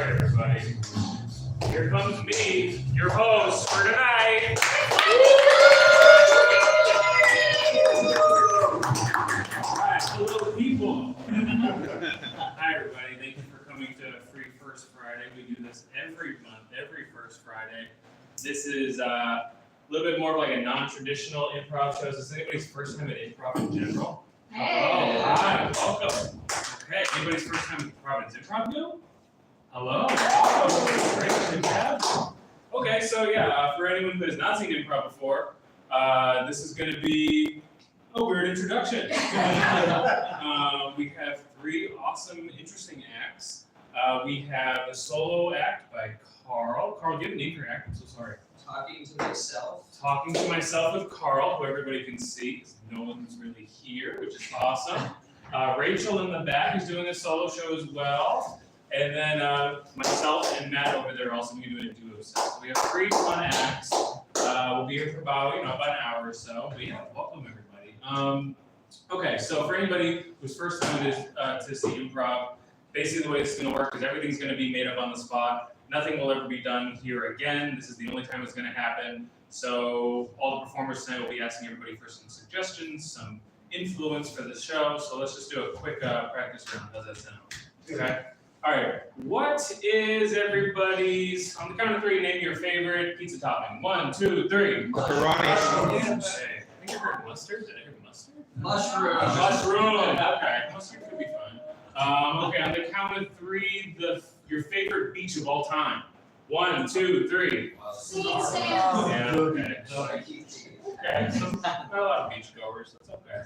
right, everybody. Here comes me, your host for tonight. Alright, hello people. Hi everybody, thank you for coming to Free First Friday. We do this every month, every first Friday. This is a little bit more of like a non-traditional improv show. Is this anybody's first time at improv in general? Hey. Oh, hi, welcome. Okay, anybody's first time at Providence Improv new? Hello. Oh, great to have you. Okay, so yeah, for anyone who has not seen improv before, this is going to be a weird introduction. We have three awesome, interesting acts. We have a solo act by Carl. Carl, do you have a name for your act? I'm so sorry. Talking to myself. Talking to Myself with Carl, who everybody can see, because no one's really here, which is awesome. Rachel in the back is doing a solo show as well. And then myself and Matt over there are also going to be doing a duo set. So we have three fun acts. We'll be here for about an hour or so. But yeah, welcome everybody. Okay, so for anybody whose first time it is to see improv, basically the way it's going to work is everything's going to be made up on the spot. Nothing will ever be done here again. This is the only time it's going to happen. So all the performers tonight will be asking everybody for some suggestions, some influence for the show. So let's just do a quick practice round. How's that sound? Okay. All right. What is everybody's, on the count of three, name your favorite pizza topping? 1, 2, 3. Macaroni. Okay. I think I heard mustard. Did I hear mustard? Mushroom. Mushroom. Okay. Mustard could be fun. Okay. On the count of three, your favorite beach of all time. 1, 2, 3. Sea sand. Yeah. Okay. Okay. So not a lot of beach goers. That's okay.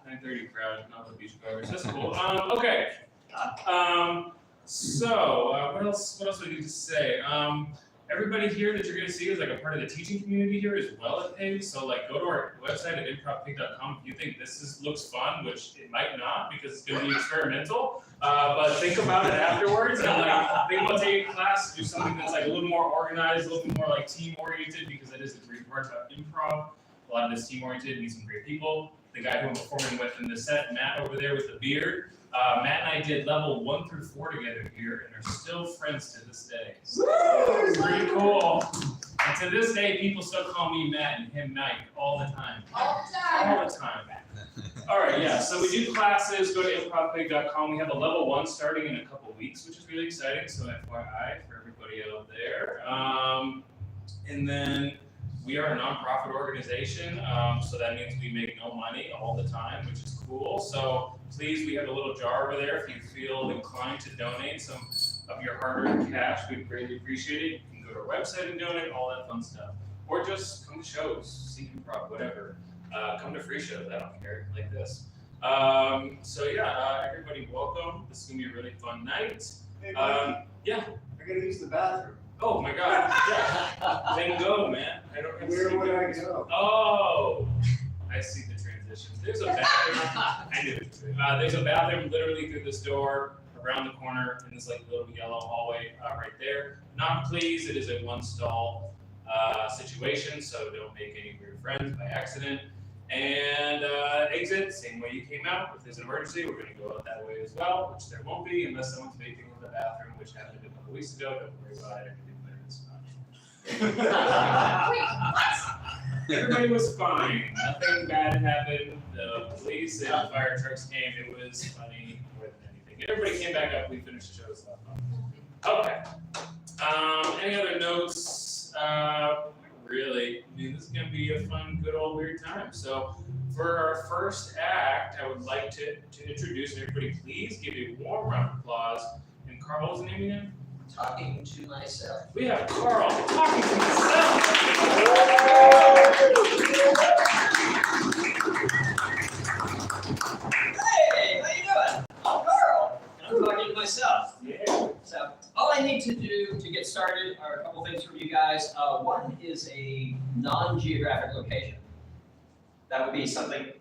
9:30 crowd, not the beach goers. That's cool. Okay. What else do I need to say? Everybody here that you're going to see is like a part of the teaching community here as well at Pigs. So like go to our website at improvpig.com if you think this looks fun, which it might not because it's going to be experimental. But think about it afterwards and like think about taking a class, do something that's like a little more organized, a little bit more like team oriented because that is the great part about improv. A lot of this team oriented, meet some great people. The guy who I'm performing with in the set, Matt over there with the beard. Matt and I did level 1 through 4 together here and are still friends to this day. So it's pretty cool. And to this day, people still call me Matt and him Mike all the time. All the time. All the time. All right, yeah, so we do classes, go to improvpig.com. We have a level 1 starting in a couple weeks, which is really exciting, so FYI for everybody out there. And then we are a nonprofit organization, so that means we make no money all the time, which is cool. So please, we have a little jar over there. If you feel inclined to donate some of your hard-earned cash, we'd greatly appreciate it. You can go to our website and donate, all that fun stuff. Or just come to shows, see improv, whatever. Come to free shows, I don't care, like this. Everybody welcome. This is going to be a really fun night. Hey, yeah. I gotta use the bathroom. Oh my God. Yeah. Then go, man. I don't have to Where see would you. I go? Oh, I see the transitions. There's a bathroom. I knew it. There's a bathroom literally through this door, around the corner, in this like little yellow hallway right there. Not please, it is a one stall situation, so don't make any weird friends by accident. And exit, same way you came out. If there's an emergency, we're going to go out that way as well, which there won't be unless someone's vaping in the bathroom, which happened a couple weeks ago. Don't worry about it. Wait, what? Everybody was fine. Nothing bad happened. The police and fire trucks came. It was funny more than anything. Everybody came back up. We finished the show stuff. Okay. Any other notes? Really, I mean, this is going to be a fun, good old weird time. So for our first act, I would like to introduce everybody. Please give a warm round of applause. And Carl, what was the name again? Talking to myself. We have Carl talking to himself. Hey, how you doing? I'm Carl, and I'm talking to myself. Yeah. So all I need to do to get started are a couple things from you guys. One is a non-geographic location. That would be something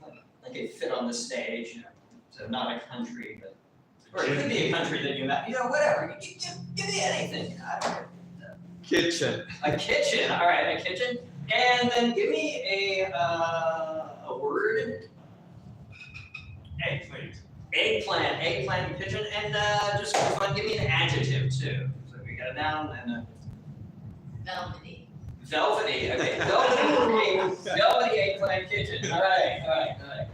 like a fit on the stage. So not a country, but or it could be a country that you met. Whatever. Give me anything. I don't know. Kitchen. A kitchen. All right, a kitchen. And then give me a word. Eggplant. Eggplant pigeon, and just for fun, give me an adjective too. So we got a noun and a Velvety. velvety. Okay, velvety eggplant pigeon. All right.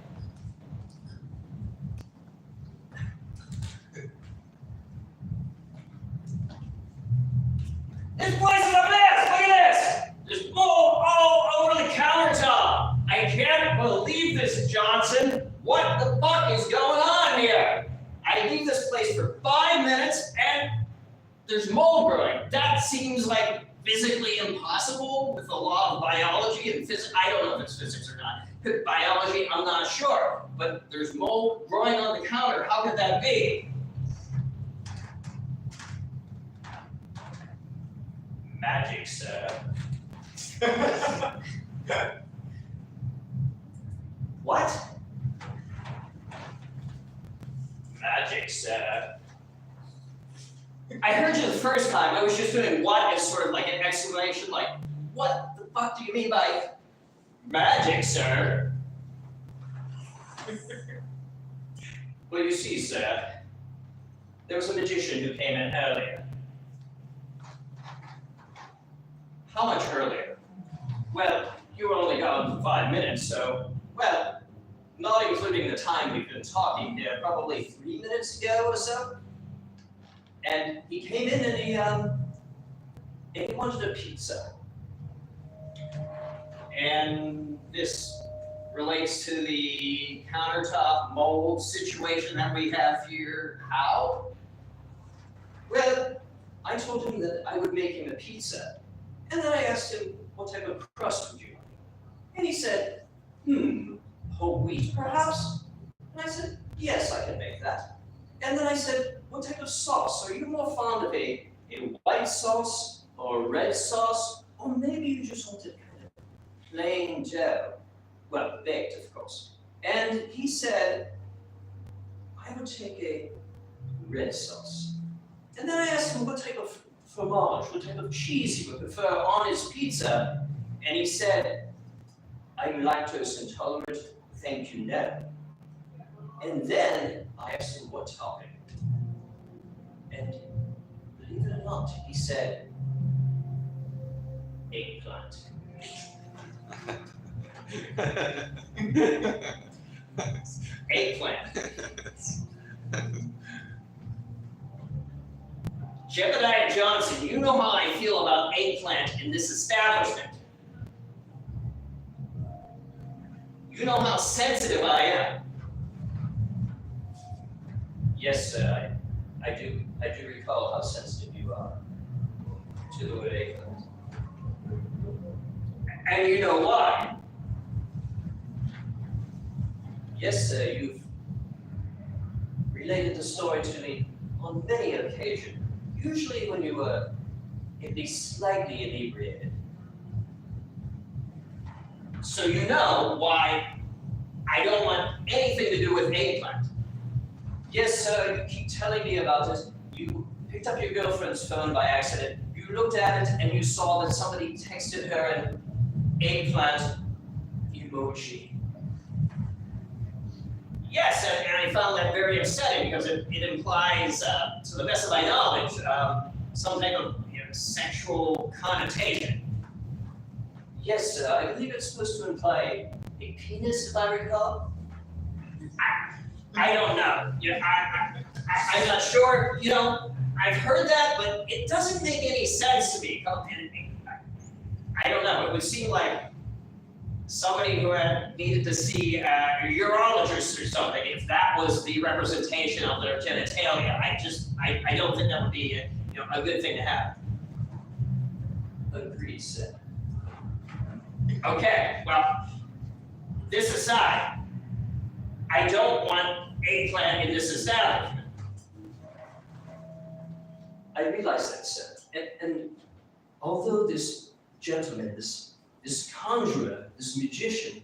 This place is a mess. Look at this. There's mold all over the countertop. I can't believe this, Johnson. What the fuck is going on here? I leave this place for 5 minutes and there's mold growing. That seems like physically impossible with the law of biology and physics. I don't know if it's physics or not. Biology, I'm not sure. But there's mold growing on the counter. How could that be? Magic, sir. What? Magic, sir. I heard you the first time. I was just doing what as sort of like an exclamation, like, what the fuck do you mean by magic, sir? Well, you see, sir, there was a magician who came in earlier. How much earlier? Well, you were only gone for 5 minutes, so, well, not including the time we've been talking here, probably 3 minutes ago or so. And he came in and he wanted a pizza. And this relates to the countertop mold situation that we have here. How? Well, I told him that I would make him a pizza. And then I asked him, what type of crust would you like? And he said, whole wheat perhaps? And I said, yes, I can make that. And then I said, what type of sauce? Are you more fond of a white sauce or red sauce? Or maybe you just wanted kind of plain dough? Well, baked, of course. And he said, I would take a red sauce. And then I asked him what type of fromage, what type of cheese he would prefer on his pizza. And he said, I'm lactose intolerant, thank you, no. And then I asked him what topping. And believe it or not, he said, eggplant. Eggplant. Jebediah Johnson, you know how I feel about eggplant in this establishment. You know how sensitive I am. Yes, sir, I do recall how sensitive you are to the word eggplant. And you know why? Yes, sir, you've related the story to me on many occasions, usually when you were at least slightly inebriated. So you know why I don't want anything to do with eggplant. Yes, sir, you keep telling me about it. You picked up your girlfriend's phone by accident. You looked at it and you saw that somebody texted her an eggplant emoji. Yes, and I found that very upsetting because it implies, to the best of my knowledge, some type of sexual connotation. Yes, sir, I believe it's supposed to imply a penis, if I recall. I don't know. I'm not sure. I've heard that, but it doesn't make any sense to me. I don't know. It would seem like somebody who had needed to see a urologist or something, if that was the representation of their genitalia. I don't think that would be a good thing to have. Agreed, sir. Okay, well, this aside, I don't want eggplant in this establishment. I realize that, sir. And although this gentleman, this conjurer, this magician,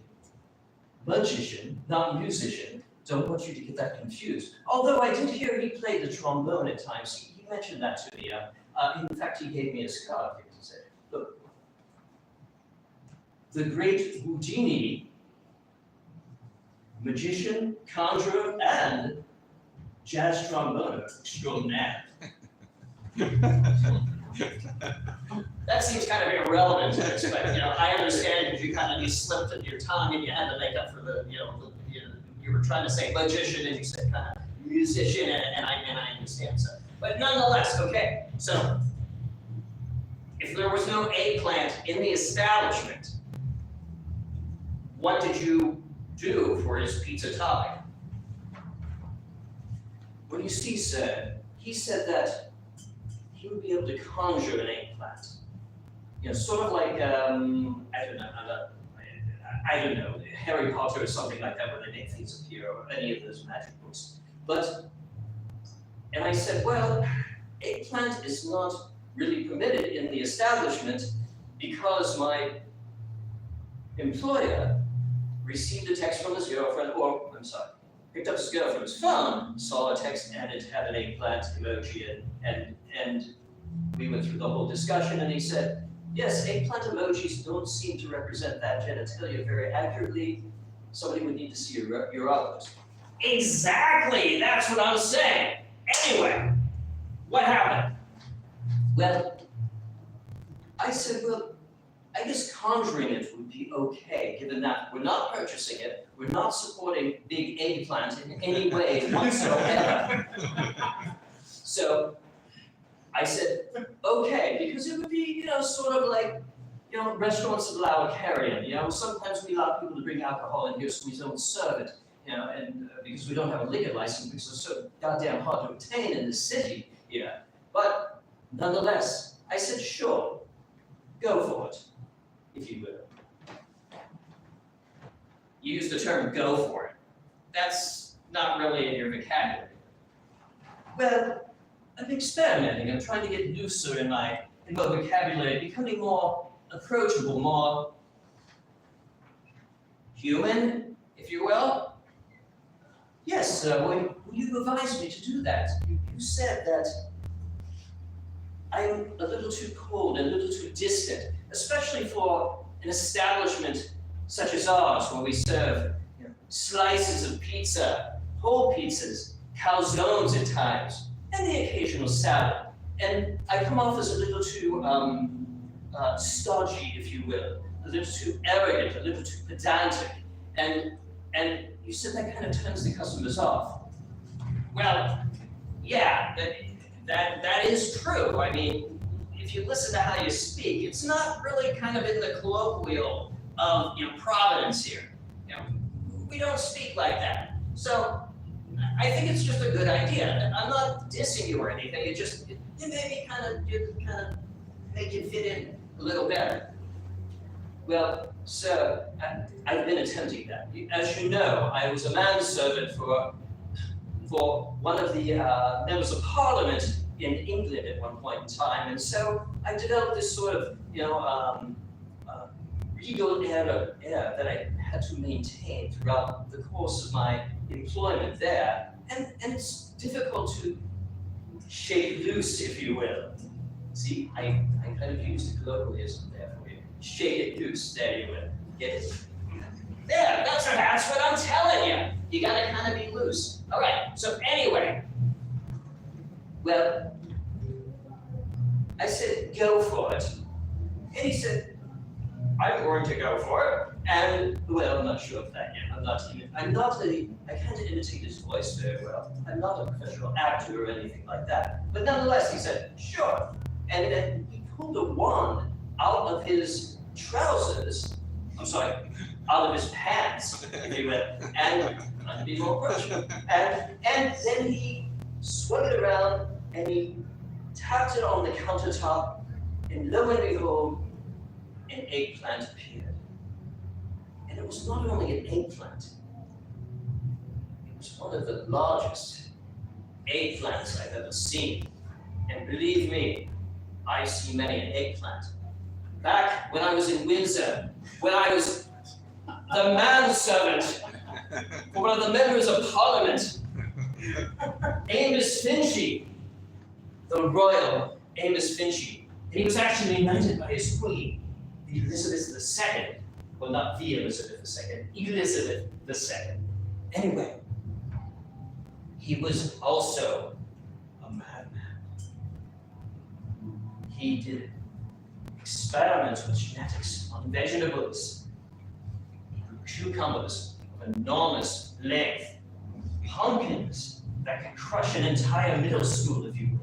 not musician, don't want you to get that confused. Although I did hear he played the trombone at times. He mentioned that to me. In fact, he gave me his card here to say, look, the great Houdini, magician, conjurer, and jazz trombone extraordinaire. That seems kind of irrelevant to this, but I understand because you slipped in your tongue and you had to make up for you were trying to say magician and you said kind of musician and I understand so. But nonetheless, okay. So if there was no eggplant in the establishment, what did you do for his pizza topping? Well, you see, sir, he said that he would be able to conjure an eggplant. Sort of like, I don't know, Harry Potter or something like that, where they make things appear, or any of those magic books. And I said, well, eggplant is not really permitted in the establishment because my employer received a text from his girlfriend, picked up his girlfriend's phone, saw a text, and it had an eggplant emoji, and we went through the whole discussion, and he said, yes, eggplant emojis don't seem to represent that genitalia very accurately. Somebody would need to see your others. Exactly, that's what I'm saying. Anyway, what happened? Well, I said, well, I guess conjuring it would be okay, given that we're not purchasing it, we're not supporting big eggplant in any way whatsoever. So I said, okay, because it would be, sort of like, restaurants allow a carry-in, sometimes we allow people to bring alcohol in here so we don't serve it, and because we don't have a liquor license because it's so goddamn hard to obtain in the city here. But nonetheless, I said, sure, go for it, if you will. You use the term go for it. That's not really in your vocabulary. Well, I'm experimenting. I'm trying to get looser in my vocabulary, becoming more approachable, more human, if you will. Yes, well, you advised me to do that. You said that I'm a little too cold, a little too distant, especially for an establishment such as ours, where we serve slices of pizza, whole pizzas, calzones at times, and the occasional salad. And I come off as a little too stodgy, if you will, a little too arrogant, a little too pedantic, and you said that kind of turns the customers off. Well, yeah, that is true. I mean, if you listen to how you speak, it's not really kind of in the colloquial of Providence here. We don't speak like that. So I think it's just a good idea. I'm not dissing you or anything. It maybe kind of make you fit in a little better. Well, sir, I've been attempting that. As you know, I was a manservant for one of the members of Parliament in England at one point in time, and so I developed this sort of, regal air that I had to maintain throughout the course of my employment there, and it's difficult to shake loose, if you will. See, I kind of used the colloquialism there for you. Shake it loose, there you will. Get it? There, that's what I'm telling you. You gotta kind of be loose. All right, so anyway, well, I said, go for it. And he said, I'm going to go for it. And, well, I'm not sure of that yet. I can't imitate his voice very well. I'm not a professional actor or anything like that. But nonetheless, he said, sure. And then he pulled a wand out of his trousers, out of his pants, if you will, and trying to be more approachable. And then he swung it around and he tapped it on the countertop, and lo and behold, an eggplant appeared. And it was not only an eggplant, it was one of the largest eggplants I've ever seen. And believe me, I've seen many an eggplant. Back when I was in Windsor, when I was the manservant for one of the members of Parliament, Amos Finchie, the royal Amos Finchie. And he was actually knighted by his queen, Elizabeth II. Well, not the Elizabeth II, Elizabeth II. Anyway, he was also a madman. He did experiments with genetics on vegetables. He grew cucumbers of enormous length, pumpkins that could crush an entire middle school if you will.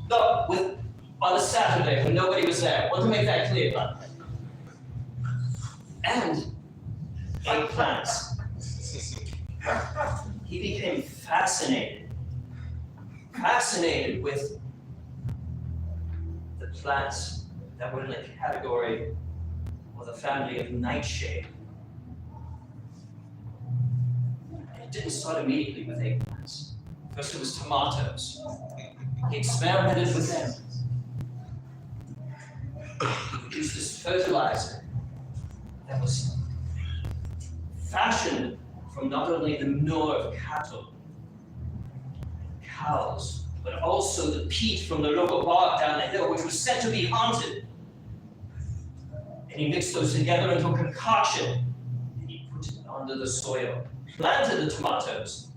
No, on a Saturday when nobody was there. I want to make that clear, but and eggplants. He became fascinated with the plants that were in the category or the family of nightshade. And it didn't start immediately with eggplants. First it was tomatoes. He experimented with them. He produced this fertilizer that was fashioned from not only the manure of cattle, cows, but also the peat from the local bog down the hill, which was said to be haunted. And he mixed those together into a concoction, and he put it under the soil, planted the tomatoes,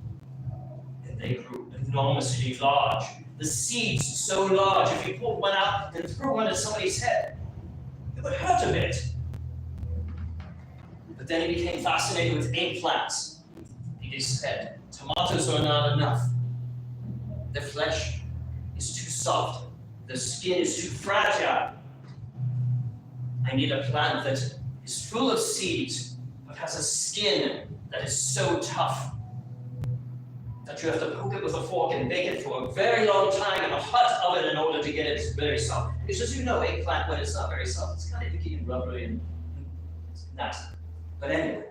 and they grew enormously large. The seeds so large, if you pulled one out and threw one at somebody's head, it would hurt a bit. But then he became fascinated with eggplants. He said, tomatoes are not enough. The flesh is too soft. The skin is too fragile. I need a plant that is full of seeds, but has a skin that is so tough that you have to poke it with a fork and bake it for a very long time in a hot oven in order to get it very soft. Because as you know, eggplant, when it's not very soft, it's kind of icky and rubbery and it's nasty. But anyway,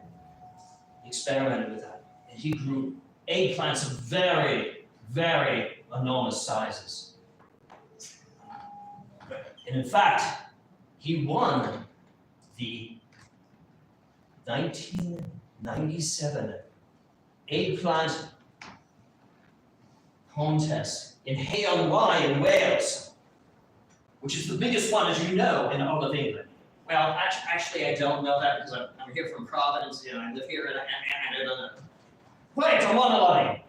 he experimented with that. And he grew eggplants of very, very enormous sizes. And in fact, he won the 1997 eggplant contest in Hay-on-Wye in Wales, which is the biggest one, as you know, in all of England. Well, actually, I don't know that because I'm here from Providence, you know, I live here and I don't know. Wait, I'm on the line.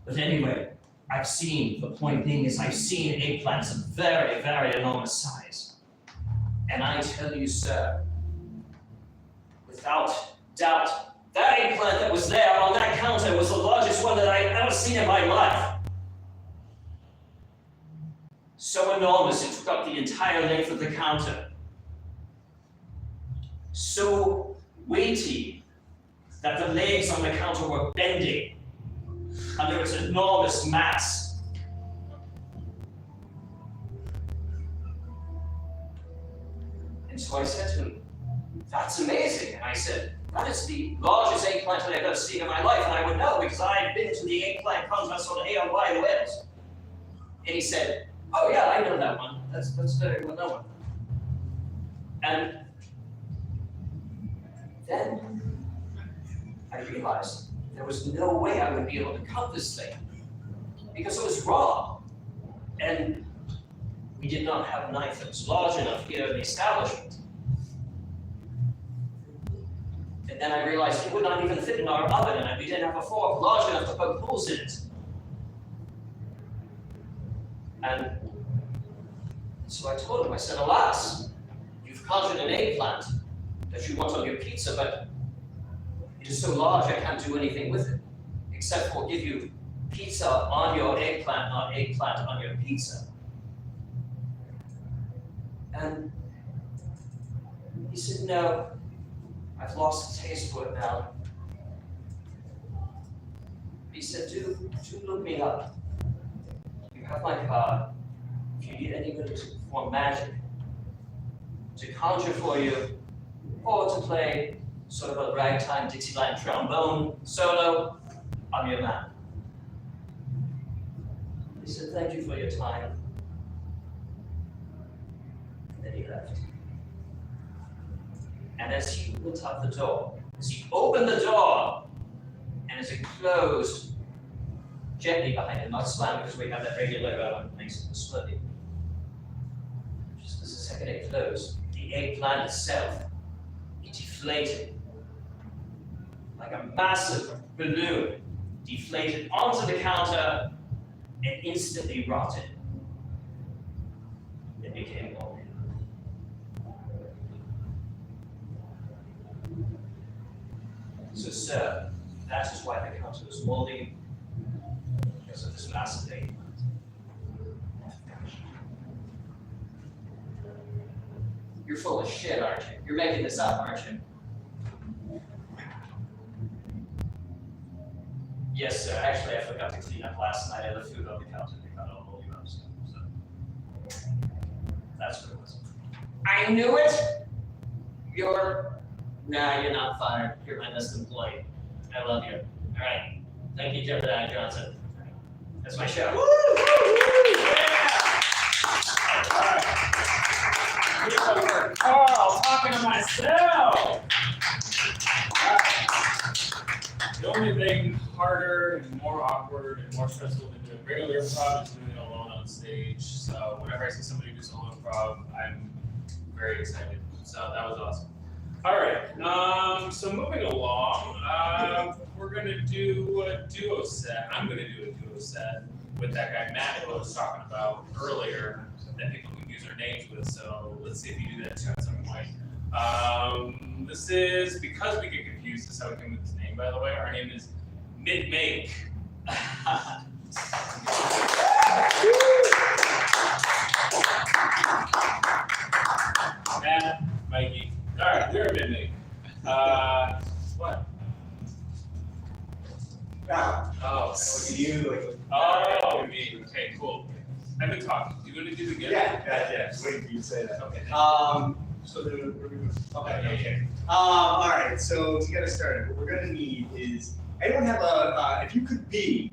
But anyway, the point being is I've seen eggplants of very, very enormous size. And I tell you, sir, without doubt, that eggplant that was there on that counter was the largest one that I've ever seen in my life. So enormous, it took up the entire length of the counter. So weighty that the legs on the counter were bending under its enormous mass. And so I said to him, that's amazing. And I said, that is the largest eggplant that I've ever seen in my life, and I would know because I've been to the eggplant contest on Hay-on-Wye in Wales. And he said, oh yeah, I know that one. That's very well known. And then I realized there was no way I would be able to cut this thing because it was raw. And we did not have a knife that was large enough here in the establishment. And then I realized it would not even fit in our oven, and we didn't have a fork large enough to poke holes in it. And so I told him, I said, alas, you've conjured an eggplant that you want on your pizza, but it is so large I can't do anything with it, except for give you pizza on your eggplant, not eggplant on your pizza. And he said, no, I've lost the taste for it now. He said, do look me up. You have my card. If you need anybody to perform magic, to conjure for you, or to play sort of a ragtime Dixieland trombone solo, I'm your man. He said, thank you for your time. And then he left. And as he went out the door, as he opened the door, and as it closed gently behind him, not slam because we have that regular that makes it slowly. Just as the second it closed, the eggplant itself, it deflated a massive balloon deflated onto the counter and instantly rotted. It became molded. So, sir, that is why the counter was moldy, because of this massive thing. You're full of shit, aren't you? You're making this up, aren't you? Yes, sir. Actually, I forgot to clean up last night. I left food on the counter and got all moldy up stuff. So that's what it was. I knew it. You're not fired. You're my best employee. I love you. All right. Thank you, Jebediah Johnson. That's my show. Carl, talking to myself. The only thing harder and more awkward and more stressful than doing regular improv is doing it alone on stage. So whenever I see somebody do solo improv, I'm very excited. So that was awesome. All right. So moving along, we're gonna do a duo set. I'm gonna do a duo set with that guy Matt who I was talking about earlier that people can use their names with. So let's see if you do that too at some point. This is because we get confused. This is how we came with his name, by the way. Our name is Mitt. Matt, Mikey. All right, we're Mitt. What? Oh, You. oh, me. Okay, cool. I've been talking. You want to do the gift? Yeah. Wait for you to say that. Okay. So then we're gonna. Okay. All right. So to get us started, what we're gonna need is anyone have a if you could be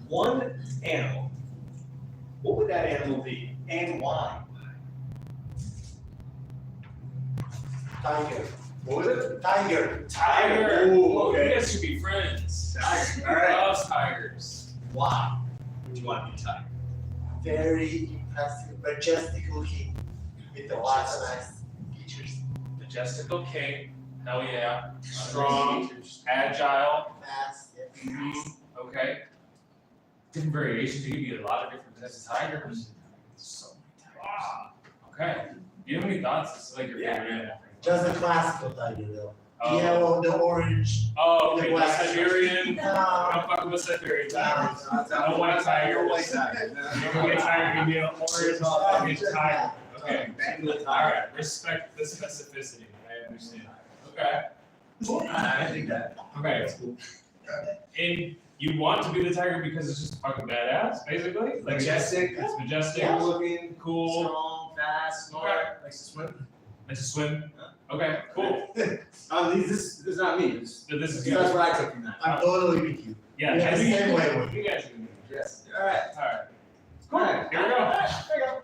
one animal, what would that animal be and why? Tiger. What was it? Tiger. Tiger. Ooh, Oh, okay. you guys should be friends. Tiger. All He right. loves tigers. Why would you want to be a tiger? Very impressive, majestic looking, with a lot of nice features. Majestical king. Hell yeah. Strong. Agile. Fast, yeah. Okay. Different variations. You can be a lot of different types of tigers. So many tigers. Wow. Okay. Do you have any thoughts? This is like your favorite animal. Just the classical tiger though. Oh. The yellow, the orange. Oh, okay. The The black. Siberian. No, I'm fucking with Siberian tigers. I don't want a tiger. You're gonna get tiger. Give me an orange. I'll get tiger. Okay. All right. Respect the specificity. I understand. Okay. I think that. Okay. And you want to be the tiger because it's just fucking badass, basically? Like Majestic. It's majestic, Yeah. Looking. cool, Strong, fast, smart. Likes to swim. likes to swim. Okay, cool. This is not me. So this is That's good. what I took from that. I'm totally with you. Yeah, Yeah, I think same way with you guys can do it. Yes. All right. All right. Cool. Here we go. There you go.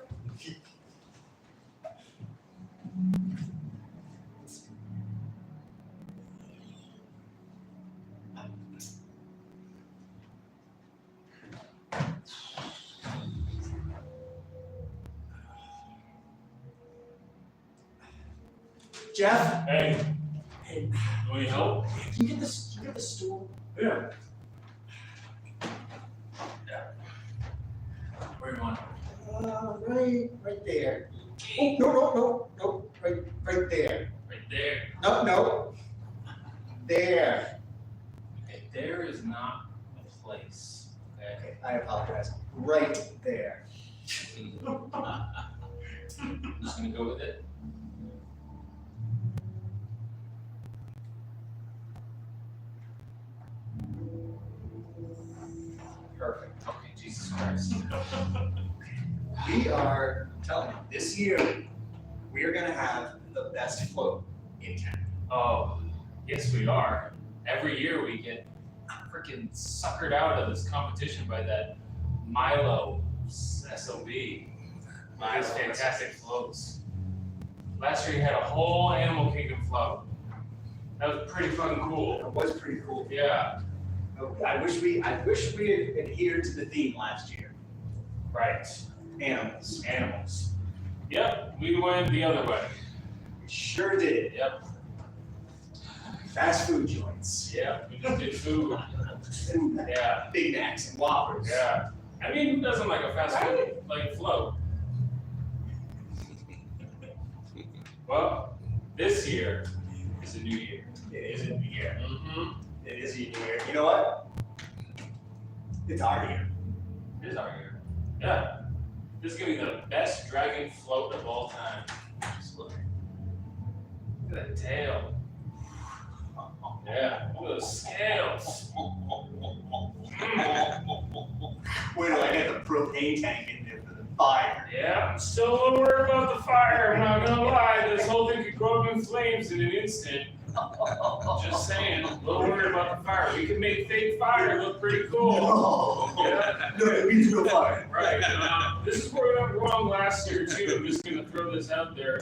Jeff? Hey, Hey, you want any help? can you get this? Can you get the stool? Yeah. Where do you want it? Right there. Oh, no, right there. Right there. No, there. Okay, there is not a place. Okay. Okay, I apologize. Right there. I'm just gonna go with it. Perfect. Okay, Jesus Christ. We are telling you, this year, we are gonna have the best float in town. Oh, yes, we are. Every year we get freaking suckered out of this competition by that Milo SOB. Milo's fantastic floats. Last year you had a whole Animal Kingdom float. That was pretty fucking cool. It was pretty cool. Yeah, I wish we had adhered to the theme last year. right. Animals. Animals. Yep, we went the other way. We sure did. Yep. Fast food joints. Yeah, we just did food. Food. Yeah, Big Macs and Whoppers. yeah. I mean, who doesn't like a fast food like float? Well, this year is a new year. It is a new year. Mm-hmm. It is a new year. You know what? It's our year. It is our year. Yeah. This is gonna be the best dragon float of all time. Just look. Look at that tail. Yeah, look at those scales. Wait till I get the propane tank in there for the fire. Yeah, I'm still a little worried about the fire, I'm not gonna lie. This whole thing could go up in flames in an instant. Just saying, a little worried about the fire. We can make fake fire look pretty cool. No. Yeah. No, it means real fire. Right. This is where we went wrong last year too. I'm just gonna throw this out there.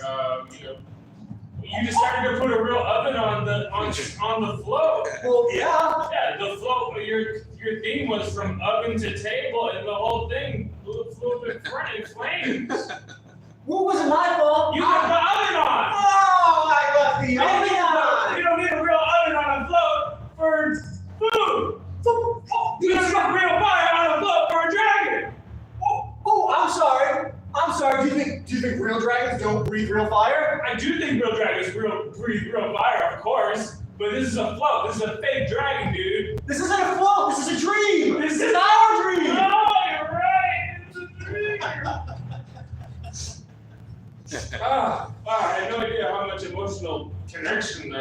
You decided to put a real oven on the float. Well, yeah. Yeah, the float. Your theme was from oven to table, and the whole thing flew up in front in flames. What was it my fault? You left the oven on. Oh, I left the oven on. You don't need a real oven on a float for food. You don't need a real fire on a float for a dragon. Oh, I'm sorry. Do you think real dragons don't breathe real fire? I do think real dragons breathe real fire, of course. But this is a float. This is a fake dragon, dude. This isn't a float. This is a dream. This is our dream. No, you're right. It's a dream. Wow, I had no idea how much emotional connection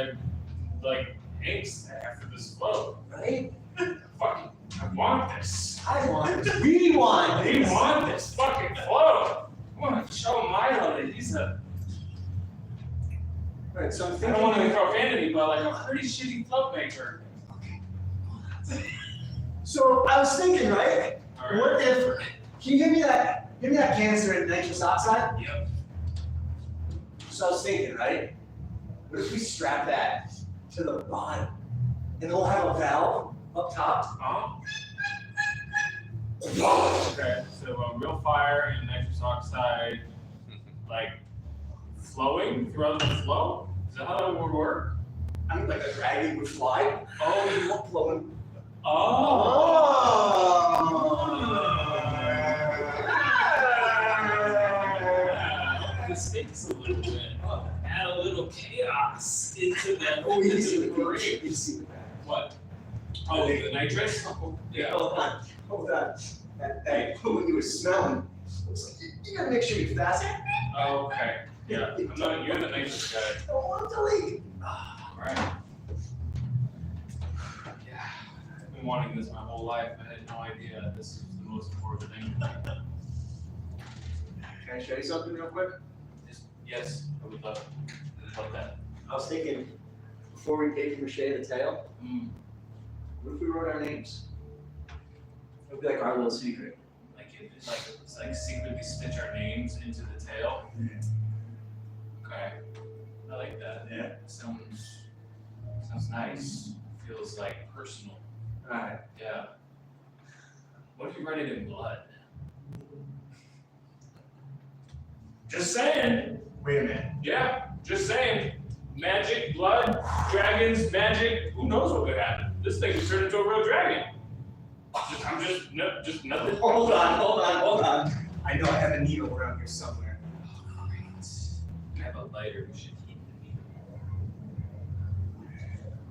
angst I have for this float. Right? Fucking, I want this. I want this. We want We this. want this fucking float. I want to show Milo that he's a. Right, so I'm I thinking. don't want to be profanity, but like a pretty shitty float maker. So I was thinking, right? All right. What if? Can you give me that canister and nitrous oxide? Yep. So I was thinking, right? What if we strap that to the bottom, and we'll have a valve up top? Okay, so real fire and nitrous oxide, like flowing throughout the flow? Is that how that would work? I mean, like a dragon would fly. Oh, You want flowing? This takes a little bit. Add a little chaos into that. Oh, into easy the with parade. that. Easy with that. What? Oh, the nitrous? Yeah. Hold on. That when you were smelling, you gotta make sure you fasten. Okay. Yeah. I'm not. You're the nitrous guy. Don't want to leak. Alright. Yeah. I've been wanting this my whole life. I had no idea this is the most important thing. Can I show you something real quick? Yes, I would love that. I was thinking, before we paper mache the tail, Mm. what if we wrote our names? It would be like our little secret. It's like secretly stitch our names into the tail. Okay. I like that. Yeah. Sounds nice. Feels like personal. Alright. Yeah. What if you write it in blood? Just saying. Wait a minute. Yeah, just saying. Magic, blood, dragons, magic. Who knows what could happen? This thing could turn into a real dragon. Just nothing. Hold on. I know I have a needle around here somewhere. Oh, great. I have a lighter. We should heat the needle.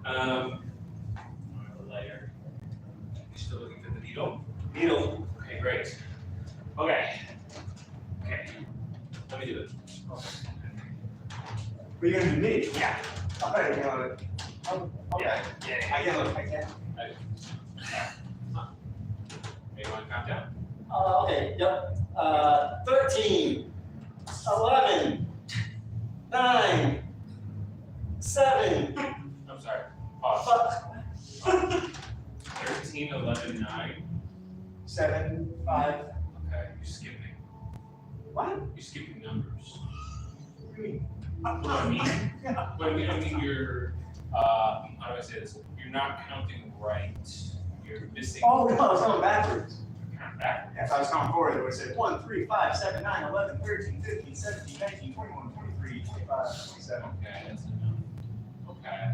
I have a lighter. You still looking for the needle? Needle. Okay, great. Okay. Let me do it. What are you gonna do, me? Yeah. Alright, okay. Yeah. I can't. You want to count down? Okay, yep. 13, 11, 9, 7. I'm sorry. Pause. 13, 11, 9. 7, 5. Okay, you're skipping. What? You're skipping numbers. What do you mean? What do I mean? I mean you're, how do I say this? You're not counting right. You're missing. Oh, no, I was going backwards. You're counting backwards. If I was going forward, it would say 1, 3, 5, 7, 9, 11, 13, 15, 17, 19, 21, 23, 25, 27. Okay, that's enough. Okay.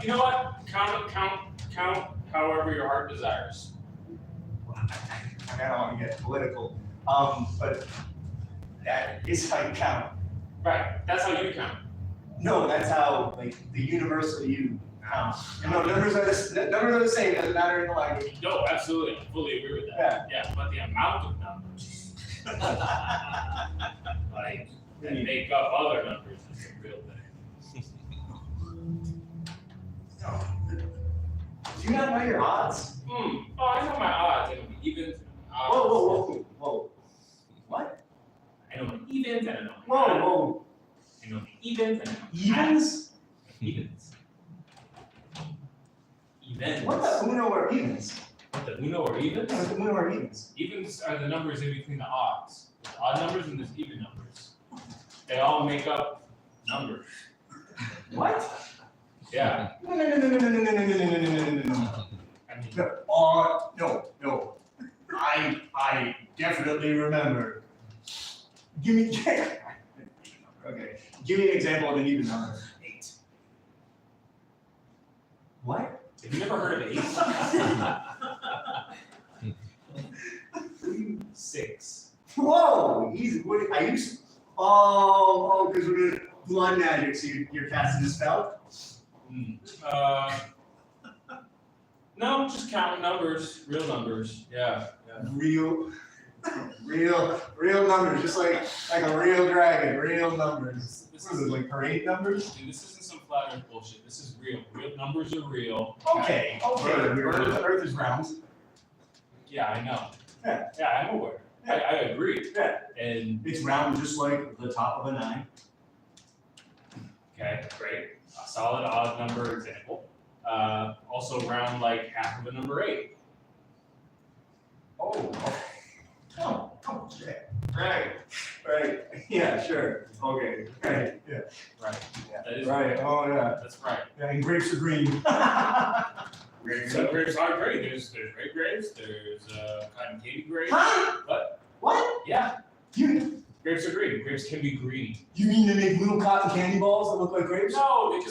You know what? Count however your heart desires. I don't want to get political, but that is how you count. Right, that's how you count. No, that's how, like, the universal you count. And no, numbers are the same, doesn't matter in the language. No, absolutely, I fully agree with that. Yeah, but the amount of numbers, like, that make up other numbers is a real thing. Do you not know your odds? Oh, I know my odds. I know my evens. Whoa. What? I know my evens and I know my Whoa. I know my evens and I know my Evens? Evens. Evens. What the Uno or evens? The Uno or evens? What the Uno or evens? Evens are the numbers in between the odds. There's odd numbers and there's even numbers. They all make up numbers. What? Yeah. No. I mean, No. I definitely remember. Give me okay. Give me an example of an even number. 8. What? have you never heard of 8? 6. Whoa! Easy. What? I used. Oh, because we're doing blood magic, so you're casting a spell. No, just counting numbers, real numbers. Yeah. Real numbers, just like a real dragon. Real numbers. This What is it, like parade numbers? Dude, this isn't some flat earth bullshit. This is real. Real numbers are real. Okay. Earth is round. Yeah, I know. Yeah. Yeah, I'm aware. I agree. Yeah. And It's round just like the top of a 9. okay, great. A solid odd number example. Also round like half of a number 8. Oh, yeah. Right. Yeah, sure. Okay. Right. Yeah. Right. Yeah. That is Right. Oh, yeah. That's right. Yeah. And grapes are green. So grapes are great. There's red grapes. There's cotton candy grapes. Huh? What? What? Yeah. You Grapes are green. Grapes can be green. mean they make little cotton candy balls that look like grapes? No, they're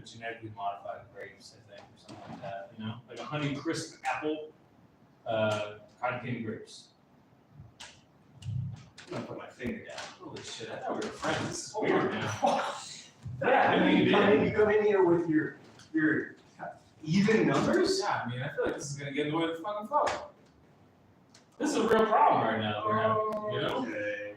genetically modified grapes, I think, or something like that. You know, like a Honey Crisp apple, cotton candy grapes. I'm gonna put my finger down. Holy shit! I thought we were friends. This is weird, man. Yeah, Yeah, I mean, you come in here with your even numbers? Yeah, I mean, I feel like this is gonna get in the way of the fucking flow. This is a real problem right now that we're having, you know? Okay.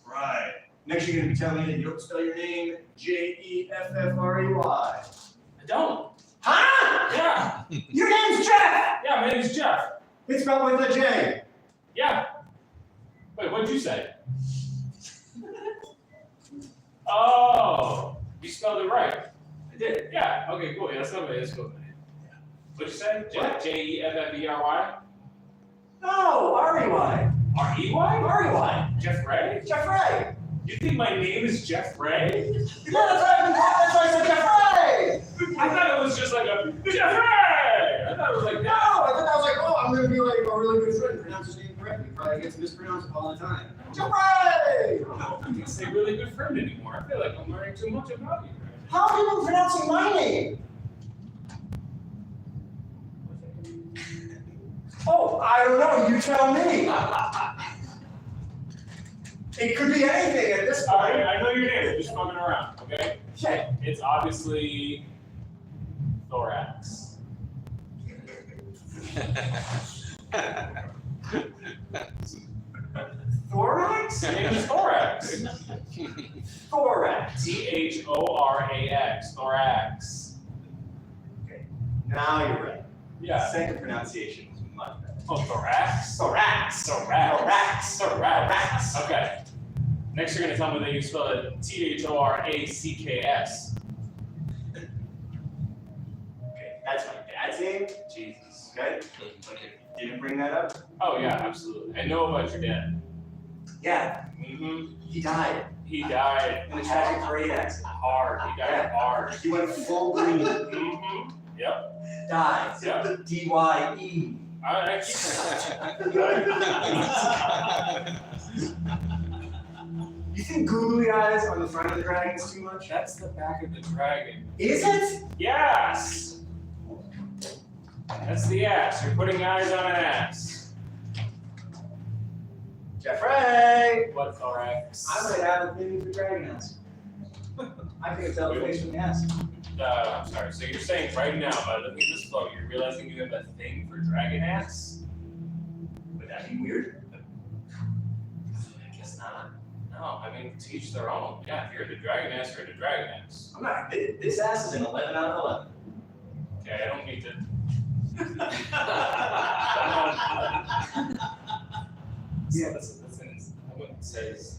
Right. Next, you're gonna be telling me that you don't spell your name Jeffrey. I don't. Huh? Yeah. Your name's Jeff. Yeah, my name is Jeff. It's spelled with a J. Yeah. Wait, what'd you say? Oh, you spelled it right. I did. Yeah. Okay, cool. Yeah, that's not my name. What'd you say? What? Jefffery? No, R-E-Y. R-E-Y? R-E-Y. Jeff Ray? Jeffrey. You think my name is Jeff Ray? Yeah, that's why I said Jeffrey. I thought it was just like a Jeff Ray! I thought it was like No, that. I thought that was like, oh, I'm gonna be like a really good friend, pronounce his name correctly. Probably gets mispronounced all the time. Jeffrey. I don't even say really good friend anymore. I feel like I'm learning too much about you. How are people pronouncing my name? Oh, I don't know. You tell me. It could be anything at this Alright, point. I know your name. I'm just fucking around, okay? Shit. It's obviously thorax. Thorax? My name is thorax. Thorax. Thorax. Thorax. Okay, now you're right. Yeah. Second pronunciation was much better. Oh, thorax? Thorax. Thorax. Thorax. Okay. Next, you're gonna tell me that you spell it Thorax. Okay, that's my dad's name. Jesus. Okay? Didn't bring that up? Oh yeah, absolutely. I know about your dad. Yeah, Mm-hmm. he died He died in a tragic parade accident. hard. He died hard. He went full green. Mm-hmm. Yep. Died. Yeah. D-Y-E. I keep You think googly eyes on the front of the dragon is too much? That's the back of the dragon. Is it? Yes! That's the ass. You're putting eyes on an ass. Jeffrey! What thorax? I might have a thing for dragon ass. I can tell the face from the ass. I'm sorry. So you're saying right now, by looking at this photo, you're realizing you have a thing for dragon ass? Would that be weird? I guess not. No, I mean, to each their own. Yeah, if you're into dragon ass, you're into dragon ass. I'm not, this ass is an 11 out of 11. Okay, I don't need to. Yeah. That's I wouldn't say it's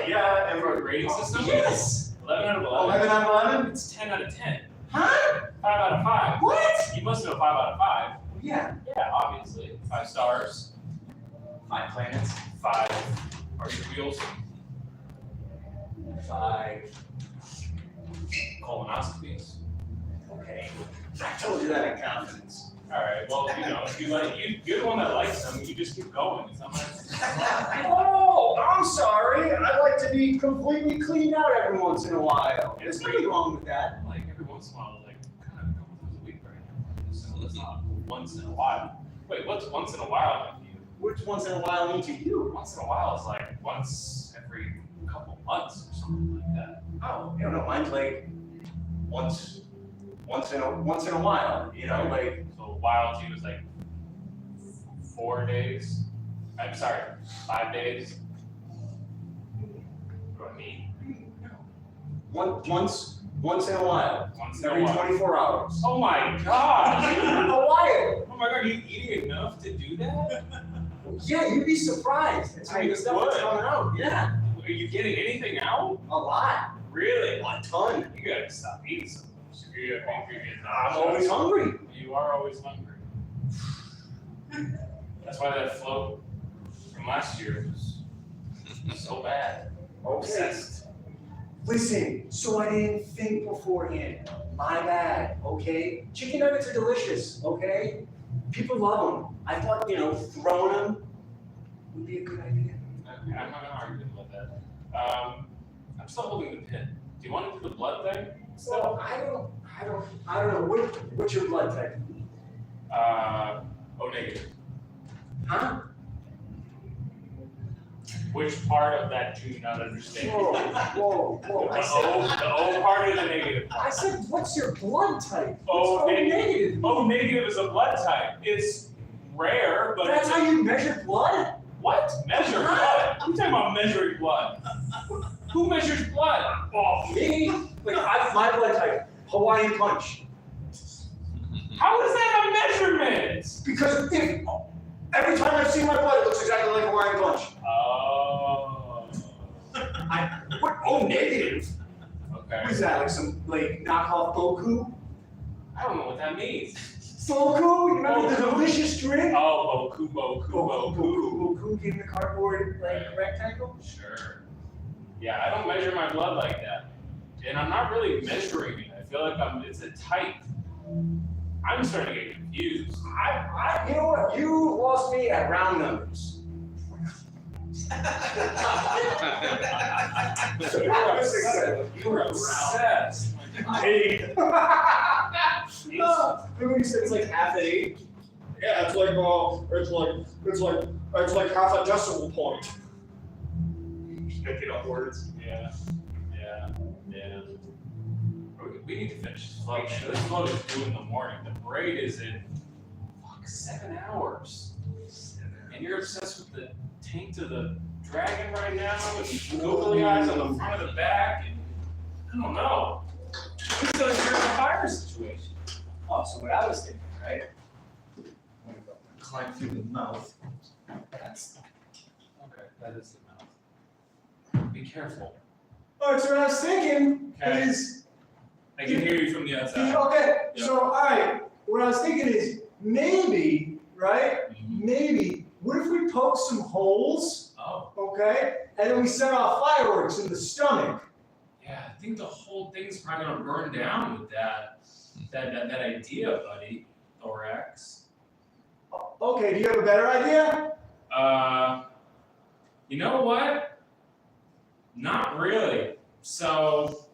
Yeah, and for a grading system. Yes! 11 out of 11. 11 out of 11? It's 10 out of 10. Huh? 5 out of 5. What? You must know 5 out of 5. Yeah. Yeah, obviously. 5 stars, 5 planets. 5 marsupials, 5. colonoscopies. Okay. I told you that in confidence. Alright, well, you know, if you like, you're the one that likes them, you just keep going. It's not my. Oh, I'm sorry. I like to be completely cleaned out every once in a while. There's nothing wrong with that. Like, every once in a while, like, kind of a couple times a week right now. So it's not once in a while. Wait, what's once in a while like you? Which once in a while mean to you? Once in a while is like once every couple months or something like that. Oh, you know, mine's like once in a while. You know, like So wild to you is like 4 days. I'm sorry, 5 days. What do I mean? once in a while. Once in a Every while. 24 hours. Oh my god! A while. Oh my god, you eating enough to do that? Yeah, you'd be surprised. It's like the stuff that's coming out. Yeah, Are you getting anything out? a lot, Really? a ton. You gotta stop eating so much. You're getting I'm always hungry. You are always hungry. That's why that float from last year was so bad. Okay. Obsessed. Listen, so I didn't think beforehand. My bad, okay? Chicken nuggets are delicious, okay? People love them. I thought, you know, throwing them would be a good idea. Okay, I'm not gonna argue about that. I'm still holding the pin. Do you want to do the blood thing? So I don't know. What's your blood type? O negative. Huh? Which part of that do you not understand? Whoa. The O part or the negative I part? said, what's your blood type? O What's negative. O negative is a blood type. It's rare, but That's it's how you measure blood? what? Measure blood? I'm talking about measuring blood. Who measures blood? Oh, Me? Like, my blood type, Hawaiian punch. how is that a measurement? Because every time I've seen my blood, it looks exactly like Hawaiian punch. Oh. What? Oh, negative? Okay. What is that, like some, like, knockoff Boku? I don't know what that means. Boku? You remember the delicious drink? Oh, Boku. Boku came in the cardboard, like, rectangle? Sure. Yeah, I don't measure my blood like that. And I'm not really measuring it. I feel like it's a type. I'm starting to get confused. You know what? You lost me at round numbers. You were obsessed. Hey. Remember you said it's like half an 8? Yeah, it's like half a decimal point. Making up words. Yeah. We need to finish this float. This float is due in the morning. The parade is in 7 hours. And you're obsessed with the taint of the dragon right now, and the googly eyes on the front of the back, and I don't know. This is like you're in a fire situation. Oh, so what I was thinking, right? Climb through the mouth. That's. Okay, that is the mouth. Be careful. Oh, so what I was thinking Okay. is. I can hear you from the outside. Okay, Yeah. so alright, what I was thinking is maybe, right? Maybe, what if we poke some holes, Oh, okay? And then we set off fireworks in the stomach. yeah, I think the whole thing's probably gonna burn down with that idea, buddy, thorax. Okay, do you have a better idea? You know what? Not really. So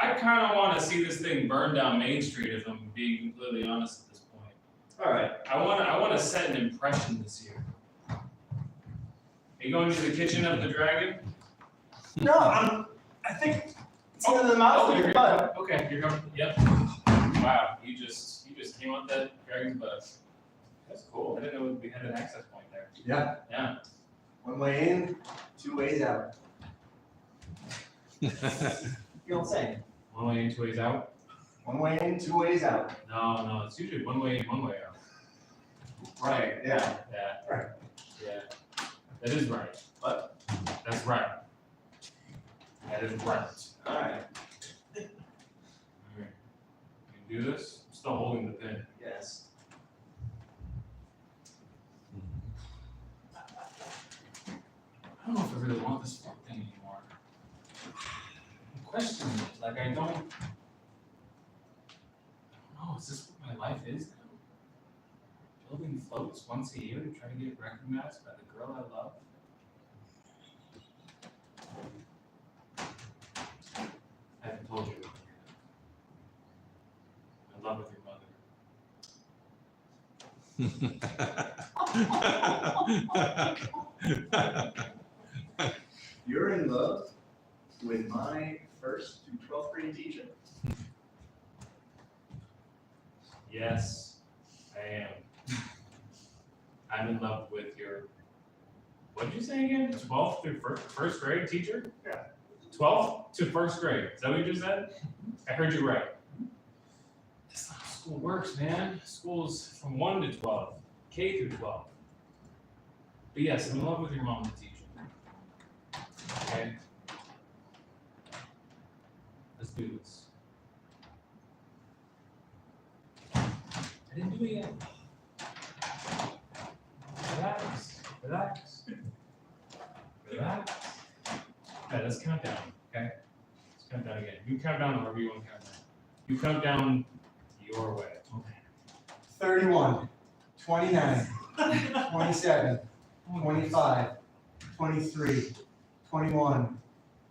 I kind of want to see this thing burn down Main Street, if I'm being completely honest at this point. All right. I want to set an impression this year. Are you going to the kitchen of the dragon? No, I think it's in the mouth of your butt. Okay, you're going. Yep. Wow, you just came out that dragon's butt. That's cool. I didn't know we had an access point there. Yeah. Yeah. One way in, 2 ways out. You don't say. One way in, 2 ways out. One way in, 2 ways out. No, it's usually one way in, 1 way out. Right, yeah. Yeah. Right. Yeah. That is right. What? That's right. That is right. All right. Alright. You can do this? I'm still holding the pin. Yes. I don't know if I really want this fucking thing anymore. I'm questioning it. Like, I don't know. Is this what my life is now? Building floats once a year to try to get recognized by the girl I love? I haven't told you. I'm in love with your mother. You're in love with my 1st through 12th grade teacher? Yes, I am. I'm in love with your, what did you say again? 12th through first grade teacher? Yeah. 12th to 1st grade. Is that what you just said? I heard you right. That's not how school works, man. School's from 1 to 12, K through 12. But yes, I'm in love with your mom, the teacher. Okay? Let's do this. I didn't do it yet. Relax, relax, relax. Okay, let's count down, okay? Let's count down again. You count down however you want to count down. You count down your way. Okay. 31, 29, 27, 25, 23, 21,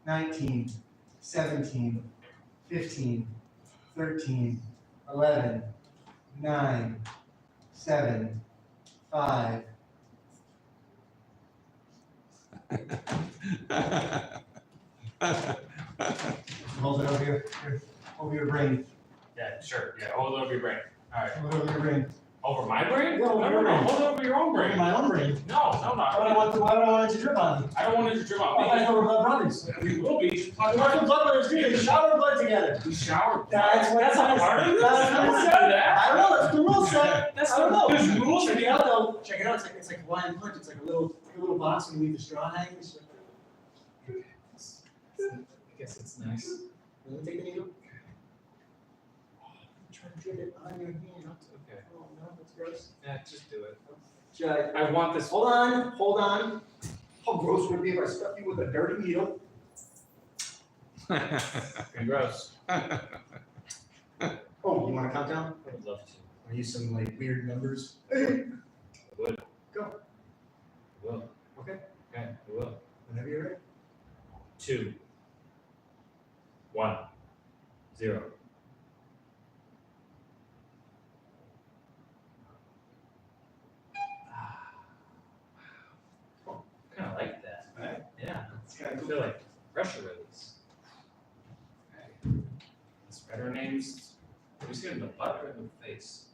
19, 17, 15, 13, 11, 9, 7, 5. Hold it over your brain. Yeah, sure. Yeah, hold it over your brain. All right. Hold it over your brain. Over my brain? Yeah, over No, your brain. hold it over your own brain. Over my own brain. No, Why do I want it to drip on me? I don't want it to drip I on thought me. we were blood brothers. We will be. Just We're blood brothers, dude. We shower blood together. We shower. That's what That's a part of this? That's what it Don't said. do that. I don't know. That's the rule set. That's I don't know. There's rules. Check it out though. Check it out. It's like wine punch. It's like a little box when you leave the straw hanging. So- I guess it's nice. You want to take the needle? Try to drip it on your hand. Okay. Oh no, that's gross. Yeah, just do it. Judge. I want this. Hold on. How gross would it be if I stuck you with a dirty needle? Fucking gross. Oh, you want to count down? I would love to. I use some like weird numbers. I would. Go. I will. Okay. Okay, I will. Whenever you're ready. 2, 1, 0. Kind of like that. Right? Yeah. It's kind I of feel cool. like pressure release. Okay. The spreader names. Are we seeing the butt or the face?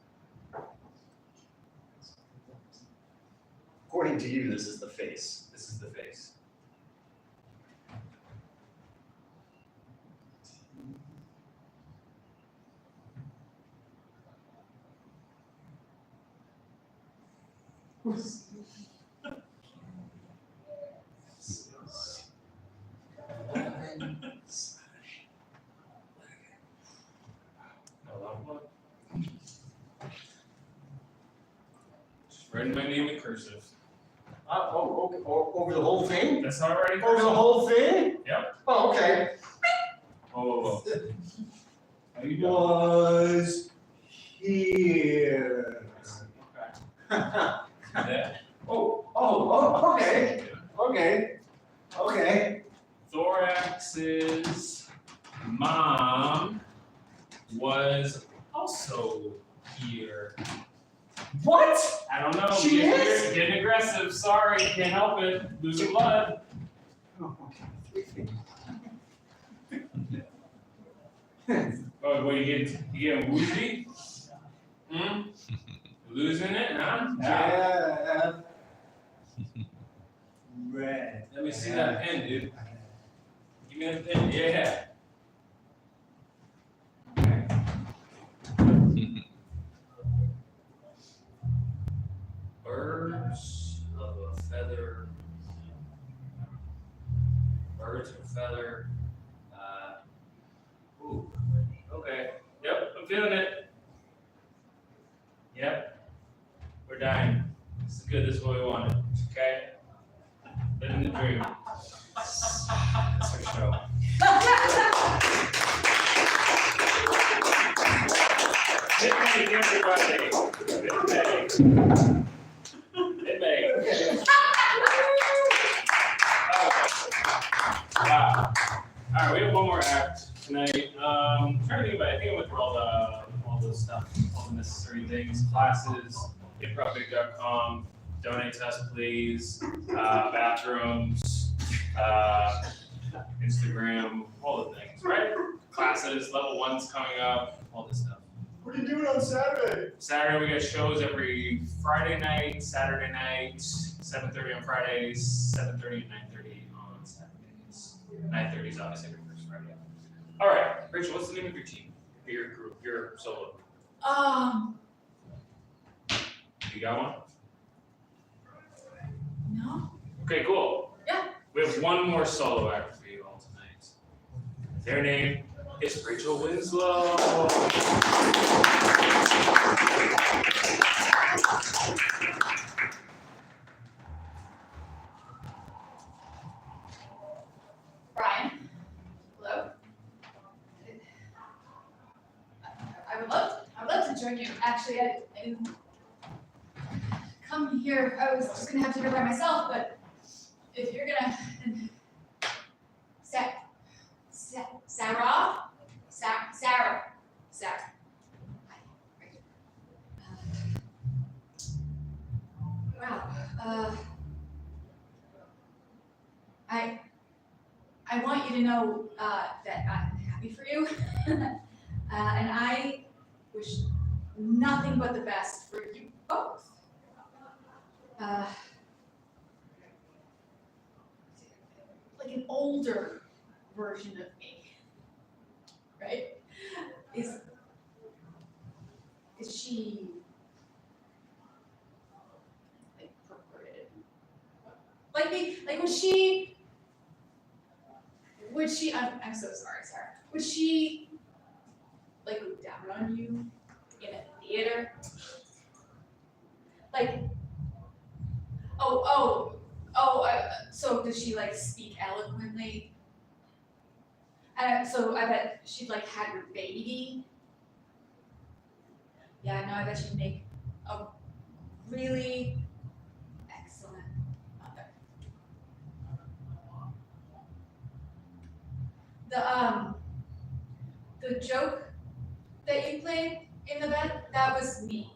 According to you, this is the face. This is the face. A lot of blood. Just writing my name in cursive. Okay. Over the whole thing? That's already Over the cursive. whole thing? Yep. Oh, okay. Whoa. How you doing? Was here. Okay. Yeah. Oh, okay. Okay. Thorax, I don't know. She is? Getting aggressive. Sorry, can't help it. Losing blood. Oh, okay. 3 feet. Oh, what you getting woozy? Losing it, huh? Yeah. Red. Let me see that pen, dude. Give me that pen. Yeah. Birds of a feather. Birds of a feather. Ooh. Okay. Yep, I'm feeling it. Yep. We're dying. This is good. This is what we wanted. Okay. Living the dream. That's our show. Midnight, everybody. Midnight. Wow. All right, we have one more act tonight. Trying to think about. I think I went through all the stuff, all the necessary things, classes, improv.com, donate to us, please, bathrooms, Instagram, all the things, right? Classes, level 1's coming up, all this stuff. What are you doing on Saturday? Saturday, we got shows every Friday night, Saturday night, 7:30 on Fridays, 7:30 and 9:30 on Saturdays. 9:30 is obviously every first Friday. All right, Rachel, what's the name of your team, or your group, your solo? You got one? No. Okay, cool. Yeah. We have one more solo act for you all tonight. Their name is Rachel Winslow. Brian. Hello. I would love to join you. Actually, I didn't come here. I was just gonna have dinner by myself, but if you're gonna, Sarah. Wow. I want you to know that I'm happy for you, and I wish nothing but the best for you both. Like an older version of me, right? Is she like perverted? Like me? Like would she? I'm so sorry, Sarah. Would she like look down on you in a theater? Like, so does she like speak eloquently? So I bet she'd like had your baby. Yeah, no, I bet she'd make a really excellent mother. The joke that you played in the bed, that was me.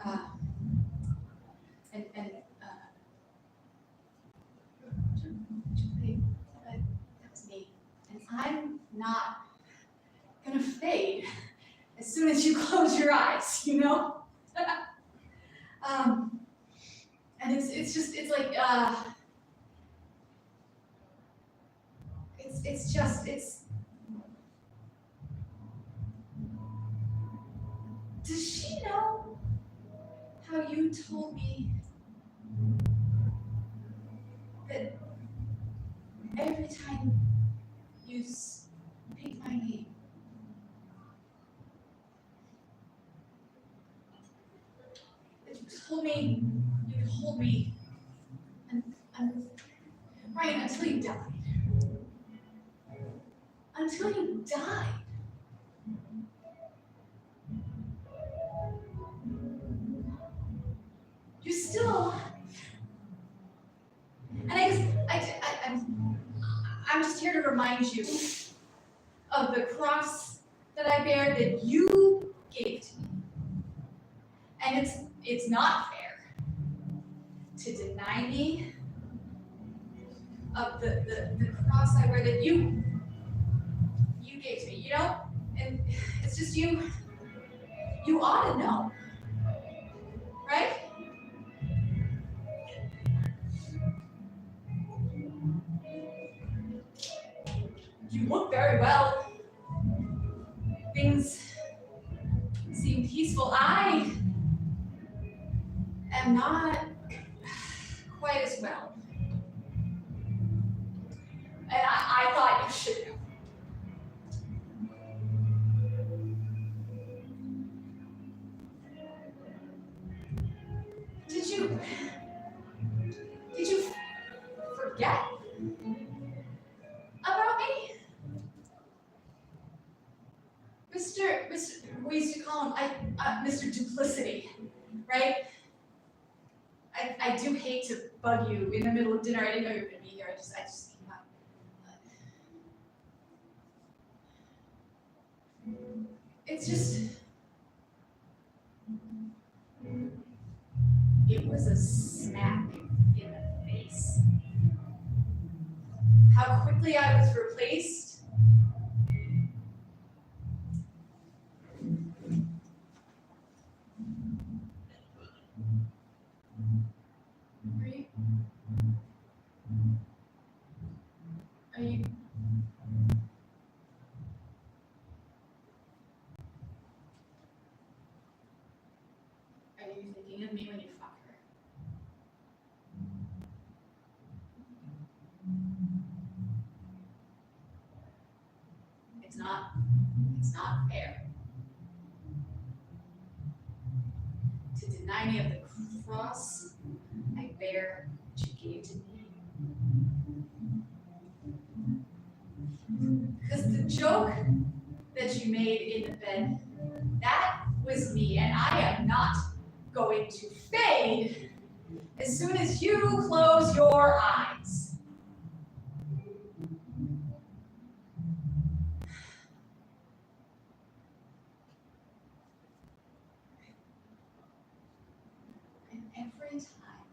That was me. And I'm not gonna fade as soon as you close your eyes, you know? And it's like, does she know how you told me that every time you speak my name, that you told me you'd hold me and Ryan, until you died. Until you died. You're still alive. And I'm just here to remind you of the cross that I bear that you gave to me. And it's not fair to deny me of the cross I wear that you gave to me, you know? And it's just you ought to know, right? You look very well. Things seem peaceful. I am not quite as well. And I thought you should know. Did you forget about me? Mr. We used to call him Mr. Duplicity, right? I do hate to bug you in the middle of dinner. I didn't know you were gonna be here. I just came up. It's just, it was a smack in the face. How quickly I was replaced. Are you? Are you thinking of me when you fuck her? It's not fair to deny me of the cross I bear that you gave to me. Because the joke that you made in the bed, that was me, and I am not going to fade as soon as you close your eyes. And every time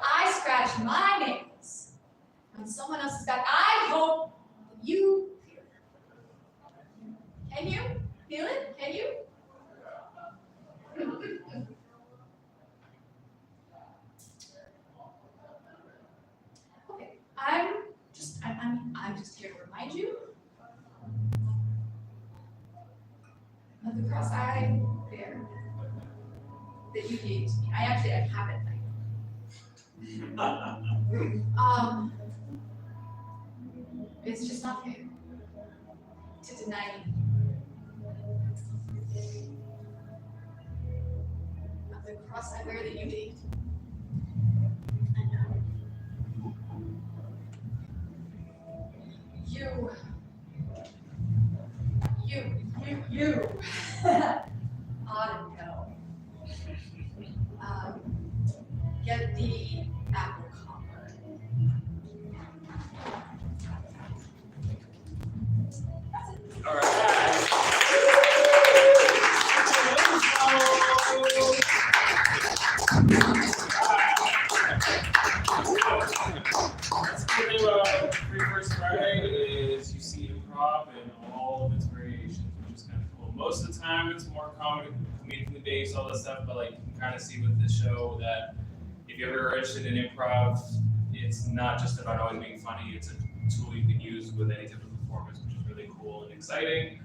I scratch my nails on someone else's back, I hope that you feel it. Can you feel it? Can you? Okay, I'm just here to remind you of the cross I bear that you gave to me. I have it right. It's just not fair to deny me of the cross I wear that you gave. I know. You ought to know. Get the apple copper. That's it. All right. Let's get to Free First Friday is you see improv in all of its variations, which is kind of cool. Most of the time it's more comedically based, all that stuff, but like you can kind of see with this show that if you ever are interested in improv, it's not just about always being funny, it's a tool you can use with any type of performance, which is really cool and exciting.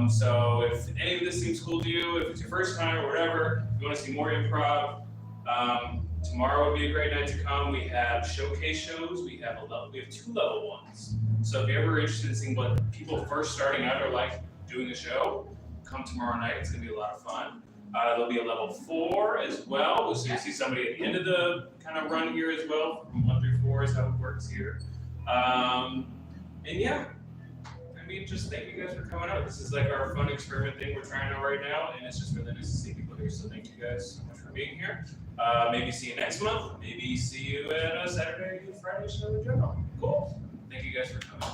So if any of this seems cool to you, if it's your first time or whatever, if you want to see more improv, tomorrow would be a great night to come. We have showcase shows. We have 2 level 1s. So if you're ever interested in seeing what people first starting out are like doing a show, come tomorrow night. It's gonna be a lot of fun. There'll be a level 4 as well. So you see somebody at the end of the kind of run here as well. From 1 through 4 is how it works here. And yeah, I mean, just thank you guys for coming out. This is like our fun experiment thing we're trying out right now, and it's just really nice to see people here. So thank you guys so much for being here. Maybe see you next month. Maybe see you at a Saturday and Friday show in general. Cool. Thank you guys for coming.